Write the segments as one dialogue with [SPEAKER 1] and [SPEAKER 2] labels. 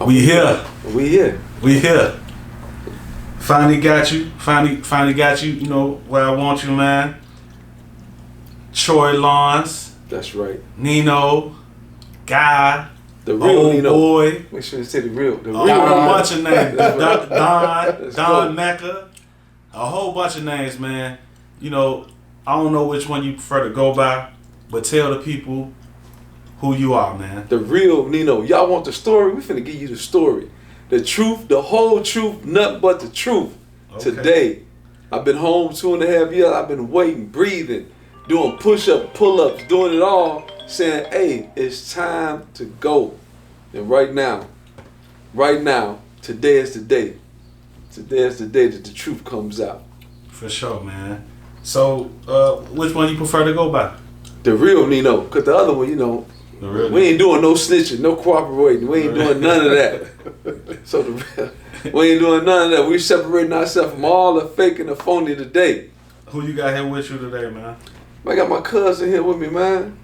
[SPEAKER 1] We here.
[SPEAKER 2] We here.
[SPEAKER 1] We here. Finally got you. Finally got you. You know where I want you, man. Troy Lawrence.
[SPEAKER 2] That's right.
[SPEAKER 1] Nino. Guy.
[SPEAKER 2] The real
[SPEAKER 1] old
[SPEAKER 2] Nino.
[SPEAKER 1] Boy.
[SPEAKER 2] Make sure you say the real. The
[SPEAKER 1] A
[SPEAKER 2] real.
[SPEAKER 1] whole bunch of names.
[SPEAKER 2] Let's
[SPEAKER 1] Don
[SPEAKER 2] go.
[SPEAKER 1] Mecca. A whole bunch of names, man. You know, I don't know which one you prefer to go by, but tell the people who you are, man.
[SPEAKER 2] The real Nino. Y'all want the story? We finna give you the story. The truth, the whole truth, nothing but the truth.
[SPEAKER 1] Okay.
[SPEAKER 2] Today, I've been home 2.5 years. I've been waiting, breathing, doing push-ups, pull-ups, doing it all, saying, hey, it's time to go. And right now, today is the day. Today is the day that the truth comes out.
[SPEAKER 1] For sure, man. So, which one you prefer to go by?
[SPEAKER 2] The real Nino, because the other one, you know,
[SPEAKER 1] The real
[SPEAKER 2] we ain't doing no snitching, no cooperating. We ain't doing none of that. So we ain't doing none of that. We separating ourselves from all the fake and the phony today.
[SPEAKER 1] Who you got here with you today, man?
[SPEAKER 2] I got my cousin here with me, man.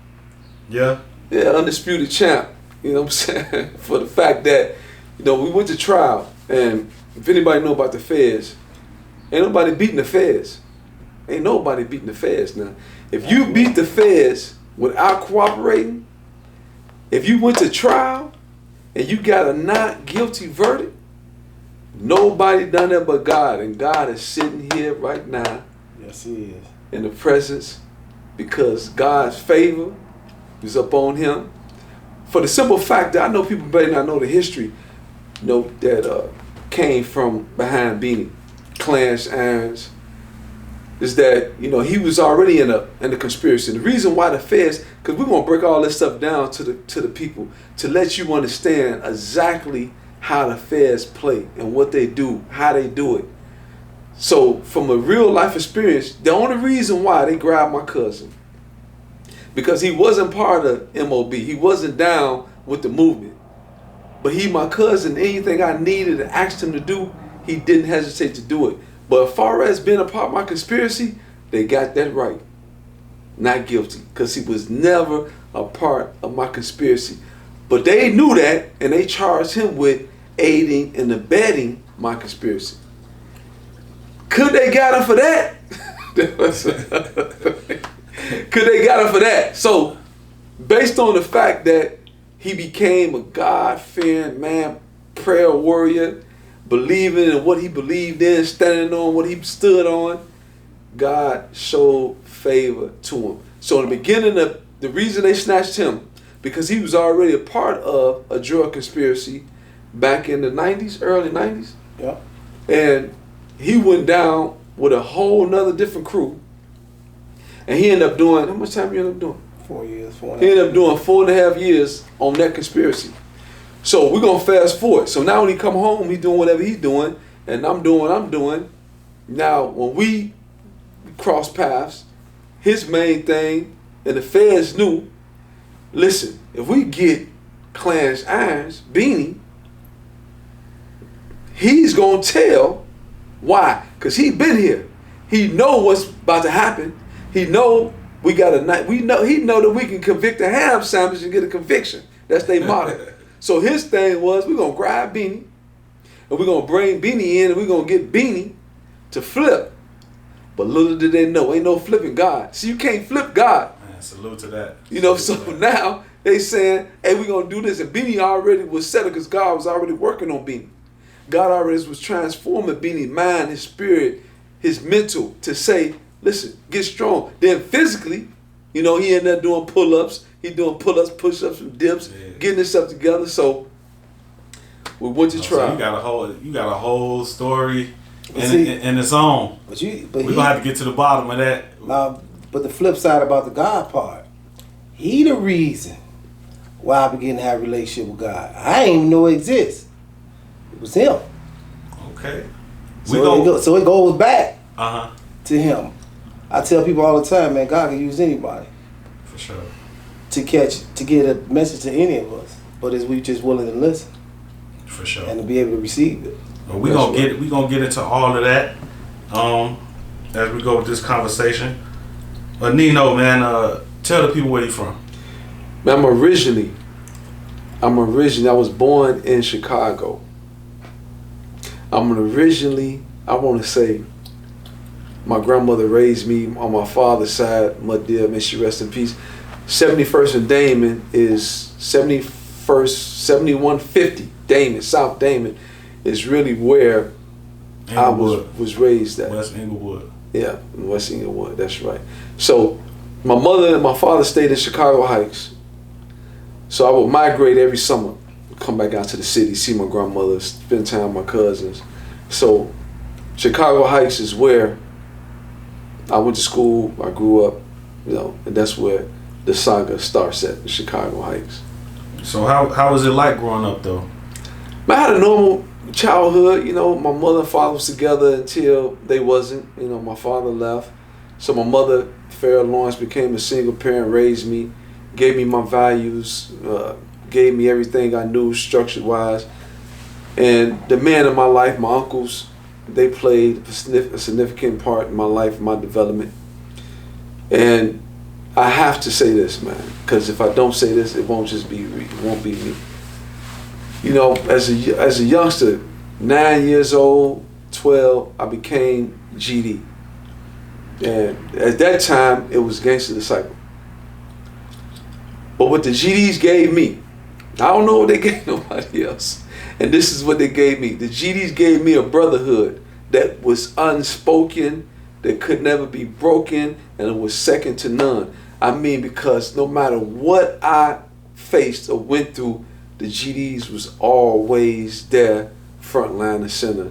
[SPEAKER 1] Yeah.
[SPEAKER 2] Yeah, undisputed champ. You know what I'm saying? For the fact that, you know, we went to trial, and if anybody know about the feds, ain't nobody beating the feds. Ain't nobody beating the feds now. If you beat the feds without cooperating, if you went to trial and you got a not guilty verdict, nobody done that but God. And God is sitting here right now.
[SPEAKER 3] Yes, He is.
[SPEAKER 2] In the presence, because God's favor is upon him. For the simple fact that I know people may not know the history, you know, that came from behind Beanie, Clarence Irons, is that, you know, he was already in a conspiracy. And the reason why the feds, because we're gonna break all this stuff down to the people to let you understand exactly how the feds play and what they do, how they do it. So from a real life experience, the only reason why they grabbed my cousin, because he wasn't part of M.O.B. He wasn't down with the movement. But he, my cousin, anything I needed and asked him to do, he didn't hesitate to do it. But as far as being a part of my conspiracy, they got that right. Not guilty, because he was never a part of my conspiracy. But they knew that, and they charged him with aiding and abetting my conspiracy. Could they got him for that? Could they got him for that? So, based on the fact that he became a God-fearing man, prayer warrior, believing in what he believed in, standing on what he stood on, God showed favor to him. So in the beginning, the reason they snatched him, because he was already a part of a drug conspiracy back in the 90s, early 90s.
[SPEAKER 3] Yeah.
[SPEAKER 2] And he went down with a whole nother different crew. And he ended up doing, how much time you ended up doing?
[SPEAKER 3] 4 years, 4.5
[SPEAKER 2] He ended up doing 4.5 years on that conspiracy. So we're gonna fast forward. So now when he come home, he's doing whatever he's doing, and I'm doing what I'm doing. Now when we cross paths, his main thing, and the feds knew, listen, if we get Clarence Irons, Beanie, he's gonna tell why. Cause he been here. He know what's about to happen. He know we got a night. He know that we can convict a ham sandwich and get a conviction. That's their motto. So his thing was, we're going to grab Beanie, and we're going to bring Beanie in, and we're going to get Beanie to flip. But little did they know, ain't no flipping God. See, you can't flip God.
[SPEAKER 1] Man, salute to that.
[SPEAKER 2] You know, so now they saying, hey, we're going to do this. And Beanie already was settled because God was already working on Beanie. God already was transforming Beanie's mind, his spirit, his mental to say, listen, get strong. Then physically, you know, he ended up doing pull-ups. He doing pull-ups, push-ups, and dips, getting himself together. So we went to trial.
[SPEAKER 1] So you got a whole story in its own.
[SPEAKER 3] But
[SPEAKER 1] we're gonna have to get to the bottom of that.
[SPEAKER 3] But the flip side about the God part, he the reason why I began to have a relationship with God. I didn't even know it exists. It was him.
[SPEAKER 1] Okay.
[SPEAKER 3] So it goes back
[SPEAKER 1] to
[SPEAKER 3] him. I tell people all the time, man, God can use anybody.
[SPEAKER 1] For sure.
[SPEAKER 3] To get a message to any of us, but is we just willing to listen.
[SPEAKER 1] For sure.
[SPEAKER 3] And to be able to receive it.
[SPEAKER 1] Well, we gonna get into all of that as we go with this conversation. But Nino, man, tell the people where you from.
[SPEAKER 2] Man, I'm originally I was born in Chicago. I want to say, my grandmother raised me on my father's side. My dear, may she rest in peace. 71st and Damon is 7150 Damon, South Damon is really where
[SPEAKER 1] Inglewood.
[SPEAKER 2] I was raised at.
[SPEAKER 1] West Inglewood.
[SPEAKER 2] Yeah, in West Inglewood, that's right. So my mother and my father stayed in Chicago Heights. So I would migrate every summer, come back out to the city, see my grandmother, spend time with my cousins. So Chicago Heights is where I went to school, I grew up, and that's where the saga starts at, in Chicago Heights.
[SPEAKER 1] So how was it like growing up though?
[SPEAKER 2] I had a normal childhood, my mother and father was together until they wasn't. My father left. So my mother, Farrah Lawrence, became a single parent, raised me, gave me my values, gave me everything I knew structure-wise. And the men in my life, my uncles, they played a significant part in my life, my development. And I have to say this, man, because if I don't say this, it won't be me. As a youngster, 9 years old, 12, I became GD. And at that time, it was Gangster Disciple. But what the GDs gave me, I don't know what they gave nobody else. And this is what they gave me. The GDs gave me a brotherhood that was unspoken, that could never be broken, and it was second to none. I mean, because no matter what I faced or went through, the GDs was always there, front line and center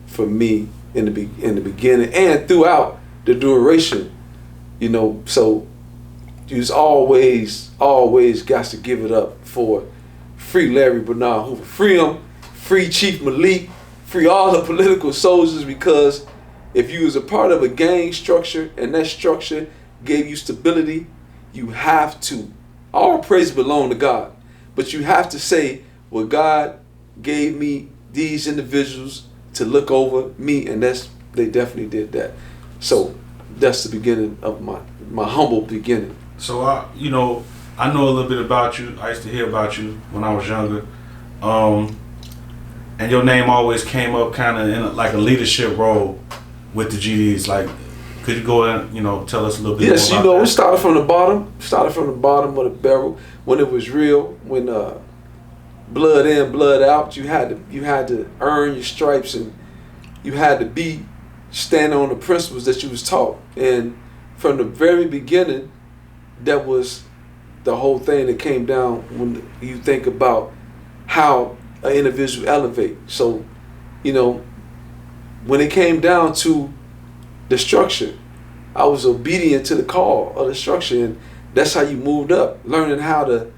[SPEAKER 2] for me in the beginning and throughout the duration. So you was always got to give it up for free Larry Bernard Hoover, free him, free Chief Malik, free all the political soldiers, because if you was a part of a gang structure and that structure gave you stability, you have to, all praise belong to God, but you have to say, well, God gave me these individuals to look over me, and they definitely did that. So that's the beginning of my humble beginning.
[SPEAKER 1] So I know a little bit about you. I used to hear about you when I was younger. And your name always came up kind of in like a leadership role with the GDs. Like, could you go and tell us a little bit more about that?
[SPEAKER 2] We started from the bottom of the barrel when it was real, when blood in, blood out. You had to earn your stripes, and you had to be standing on the principles that you was taught. And from the very beginning, that was the whole thing that came down when you think about how an individual elevate. So, when it came down to the structure, I was obedient to the call of the structure, and that's how you moved up, learning how to,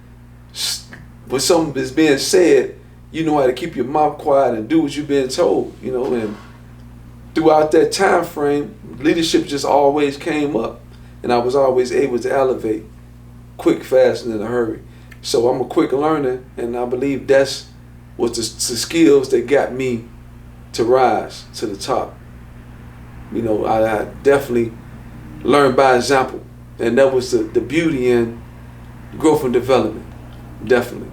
[SPEAKER 2] when something is being said, you know how to keep your mouth quiet and do what you've been told, and throughout that time frame, leadership just always came up, and I was always able to elevate quick, fast, and in a hurry. So I'm a quick learner, and I believe that's what the skills that got me to rise to the top. I definitely learned by example, and that was the beauty in growth and development, definitely.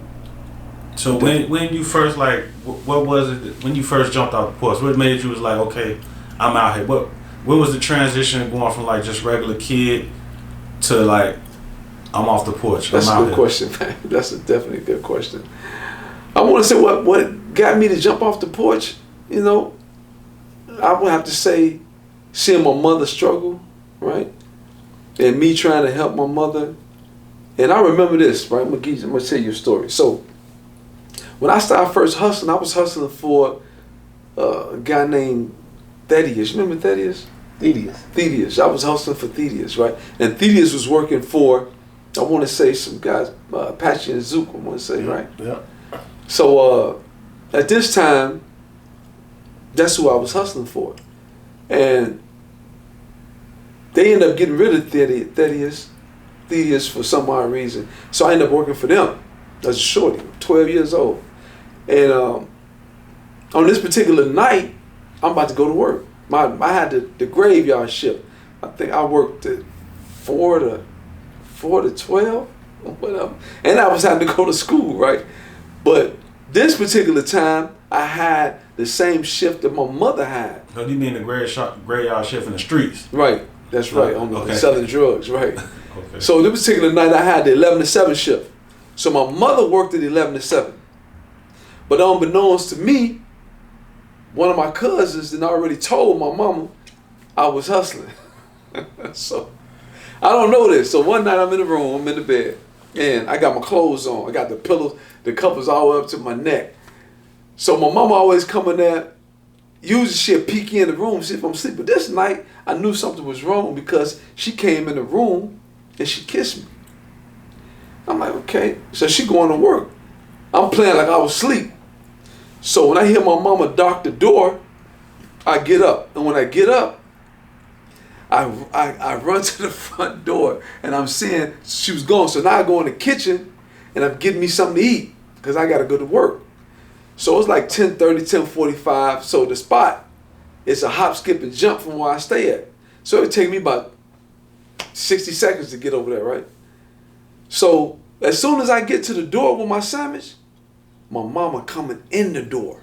[SPEAKER 1] So when you first, what was it when you first jumped out the porch? What made you was like, okay, I'm out here? What was the transition going from just regular kid to I'm off the porch?
[SPEAKER 2] That's a good question, man. That's definitely a good question. I want to say what got me to jump off the porch, I would have to say seeing my mother struggle, right? And me trying to help my mother. And I remember this, right? I'm going to tell you a story. So when I started first hustling, I was hustling for a guy named Thaddeus. You remember Thaddeus? Thaddeus. I was hustling for Thaddeus, right? And Thaddeus was working for, I want to say, some guys, Apache and Zook, I want to say, right?
[SPEAKER 3] Yeah.
[SPEAKER 2] So at this time, that's who I was hustling for. And they ended up getting rid of Thaddeus for some odd reason. So I ended up working for them as a shorty, 12 years old. And on this particular night, I'm about to go to work. I had the graveyard shift. I think I worked at 4 to 12, whatever. And I was having to go to school, right? But this particular time, I had the same shift that my mother had.
[SPEAKER 1] So you mean the graveyard shift in the streets?
[SPEAKER 2] Right. That's right. On
[SPEAKER 1] Okay.
[SPEAKER 2] selling drugs. Right.
[SPEAKER 1] Okay.
[SPEAKER 2] So this particular night, I had the 11 to 7 shift. So my mother worked at 11 to 7. But unbeknownst to me, one of my cousins had already told my mama I was hustling. So I don't know this. So one night I'm in the room, I'm in the bed, and I got my clothes on. I got the pillows, the covers all the way up to my neck. So my mama always come in there. Usually she'll peek in the room, see if I'm asleep. But this night, I knew something was wrong because she came in the room and she kissed me. I'm like, okay. So she going to work. I'm playing like I was asleep. So when I hear my mama dock the door, I get up. And when I get up, I run to the front door and I'm seeing she was gone. So now I go in the kitchen and I'm getting me something to eat because I got to go to work. So it's like 10:30, 10:45. So the spot, it's a hop, skip, and jump from where I stay at. So it take me about 60 seconds to get over there, right? So as soon as I get to the door with my sandwich, my mama coming in the door.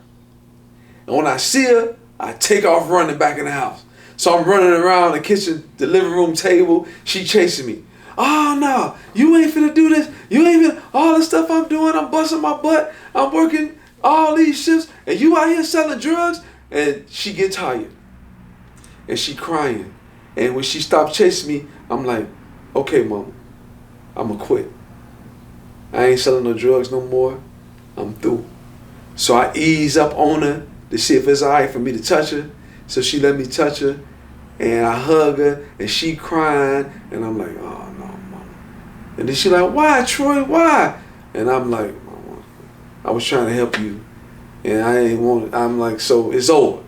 [SPEAKER 2] And when I see her, I take off running back in the house. So I'm running around the kitchen, the living room table. She chasing me. Oh, no, you ain't finna do this. You ain't finna, all the stuff I'm doing, I'm busting my butt. I'm working all these shifts. And you out here selling drugs? And she get tired. And she crying. And when she stopped chasing me, I'm like, okay, mama, I'm gonna quit. I ain't selling no drugs no more. I'm through. So I ease up on her to see if it's all right for me to touch her. So she let me touch her, and I hug her, and she crying, and I'm like, oh no, mama. And then she like, why, Troy, why? And I'm like, mama, I was trying to help you, and I ain't want. I'm like, so it's over.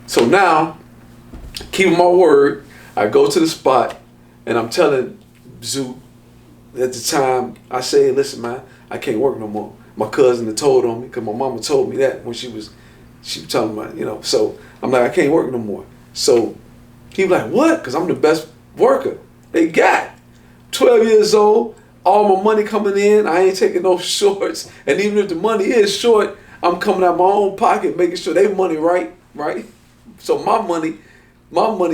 [SPEAKER 2] So now, keeping my word, I go to the spot, and I'm telling Zoo at the time, I say, listen, man, I can't work no more. My cousin had told on me, because my mama told me that when she was telling me, you know, so I'm like, I can't work no more. So he was like, what? Because I'm the best worker they got. 12 years old, all my money coming in, I ain't taking no shorts. And even if the money is short, I'm coming out my own pocket, making sure they money right? So my money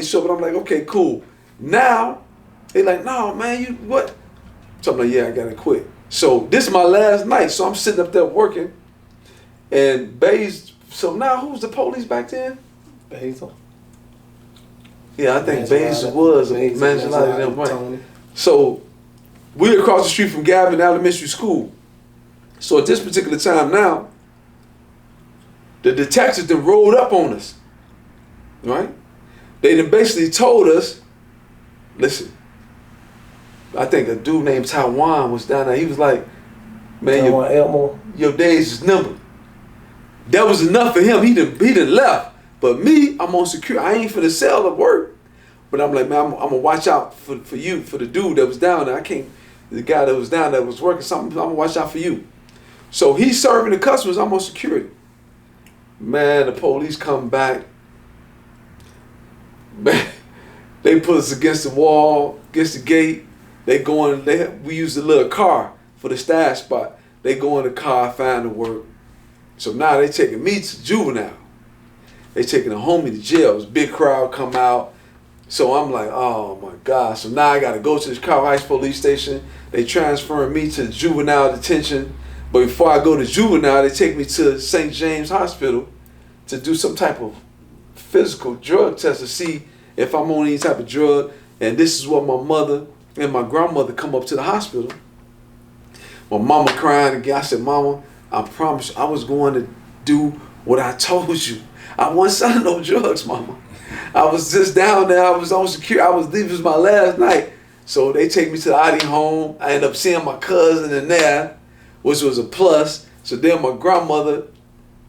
[SPEAKER 2] short, but I'm like, okay, cool. Now, they like, no, man, you what? So I'm like, yeah, I gotta quit. So this is my last night, so I'm sitting up there working, and Bays. So now who's the police back then?
[SPEAKER 3] Basil.
[SPEAKER 2] Yeah, I think Basil was a man. Right. So we're across the street from Gavin Elementary School. So at this particular time now, the detectives done rolled up on us, right? They done basically told us, listen, I think a dude named Taiwan was down there. He was like, man, your days is numbered. That was enough for him. He done left. But me, I'm on security. I ain't finna sell the work. But I'm like, man, I'm gonna watch out for you, for the dude that was down there. The guy that was down there was working something. I'm gonna watch out for you. So he's serving the customers. I'm on security. Man, the police come back. Man, they put us against the wall, against the gate. We use a little car for the stash spot. They go in the car, find the work. So now they taking me to juvenile. They taking a homie to jail. It was a big crowd come out. So I'm like, oh my God. So now I got to go to the Chicago Heights police station. They transferring me to juvenile detention. But before I go to juvenile, they take me to St. James Hospital to do some type of physical drug test to see if I'm on any type of drug. And this is what my mother and my grandmother come up to the hospital. My mama crying again. I said, Mama, I promise you, I was going to do what I told you. I wasn't selling no drugs, Mama. I was just down there. I was on security. This was my last night. So they take me to the ID home. I end up seeing my cousin in there, which was a plus. So then my grandmother,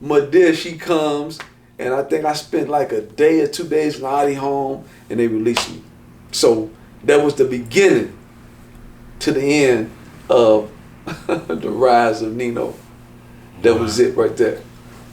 [SPEAKER 2] Madia, she comes, and I think I spent like a day or 2 days in the ID home, and they released me. So that was the beginning to the end of the rise of Nino. That was it right there.